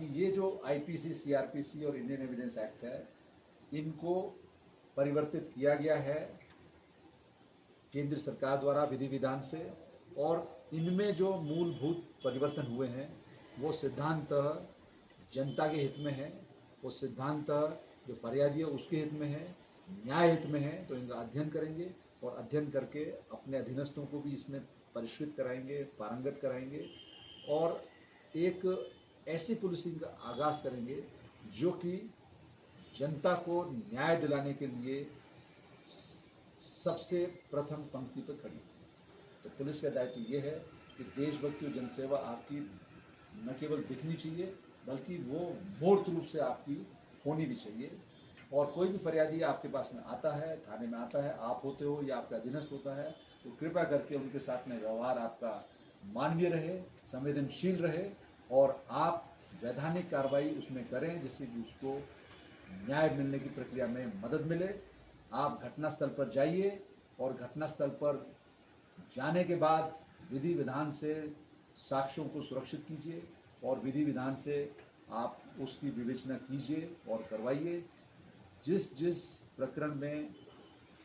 कि ये जो आईपीसी, सीआरपीसी और इंडियन एविडेंस एक्ट है, इनको परिवर्तित किया गया है केंद्र सरकार द्वारा विधि विधान से, और इनमें जो मूलभूत परिवर्तन हुए हैं वो सिद्धांतः जनता के हित में है, वो सिद्धांतः जो फरियादी है उसके हित में है, न्याय हित में है। तो इनका अध्ययन करेंगे और अध्ययन करके अपने अधीनस्थों को भी इसमें परिष्कृत कराएंगे, पारंगत कराएंगे और एक ऐसी पुलिसिंग का आगाज़ करेंगे जो कि जनता को न्याय दिलाने के लिए सबसे प्रथम पंक्ति पर खड़ी है। तो पुलिस का दायित्व ये है कि देशभक्ति और जनसेवा आपकी न केवल दिखनी चाहिए बल्कि वो मूर्त रूप से आपकी होनी भी चाहिए। और कोई भी फरियादी आपके पास में आता है, थाने में आता है, आप होते हो या आपका अधीनस्थ होता है, तो कृपया करके उनके साथ में व्यवहार आपका मानवीय रहे, संवेदनशील रहे और आप वैधानिक कार्रवाई उसमें करें जिससे कि उसको न्याय मिलने की प्रक्रिया में मदद मिले। आप घटनास्थल पर जाइए और घटनास्थल पर जाने के बाद विधि विधान से साक्ष्यों को सुरक्षित कीजिए और विधि विधान से आप उसकी विवेचना कीजिए और करवाइए। जिस जिस प्रकरण में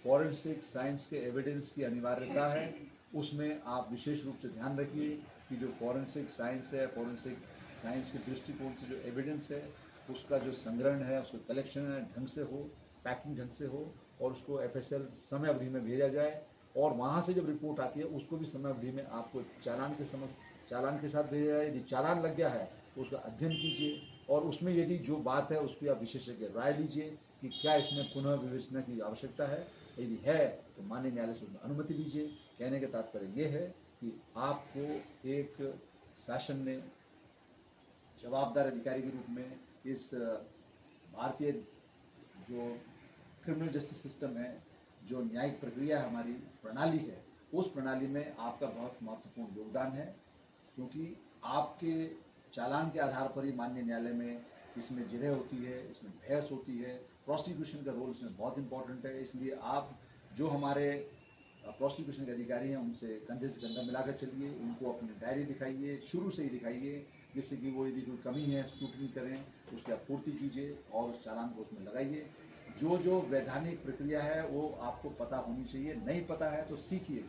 फॉरेंसिक साइंस के एविडेंस की अनिवार्यता है उसमें आप विशेष रूप से ध्यान रखिए कि जो फॉरेंसिक साइंस है, फॉरेंसिक साइंस के दृष्टिकोण से जो एविडेंस है उसका जो संग्रहण है, उसका कलेक्शन है ढंग से हो, पैकिंग ढंग से हो और उसको एफएसएल समय अवधि में भेजा जाए। और वहाँ से जब रिपोर्ट आती है उसको भी समय अवधि में आपको चालान के साथ भेजा जाए। यदि चालान लग गया है तो उसका अध्ययन कीजिए और उसमें यदि जो बात है उस पर आप विशेषज्ञ राय लीजिए कि क्या इसमें पुनः विवेचना की आवश्यकता है। यदि है तो माननीय न्यायालय से उसमें अनुमति लीजिए। कहने का तात्पर्य ये है कि आपको एक शासन ने जवाबदार अधिकारी के रूप में इस भारतीय जो क्रिमिनल जस्टिस सिस्टम है, जो न्यायिक प्रक्रिया हमारी प्रणाली है, उस प्रणाली में आपका बहुत महत्वपूर्ण योगदान है क्योंकि आपके चालान के आधार पर ही माननीय न्यायालय में इसमें जिरह होती है, इसमें बहस होती है। प्रोसिक्यूशन का रोल इसमें बहुत इंपॉर्टेंट है। इसलिए आप जो हमारे प्रोसिक्यूशन के अधिकारी हैं उनसे कंधे से कंधा मिलाकर चलिए, उनको अपनी डायरी दिखाइए, शुरू से ही दिखाइए जिससे कि वो यदि कोई कमी है स्क्रूटनी करें, उसकी आप पूर्ति कीजिए और उस चालान को उसमें लगाइए। जो जो वैधानिक प्रक्रिया है वो आपको पता होनी चाहिए, नहीं पता है तो सीखिए।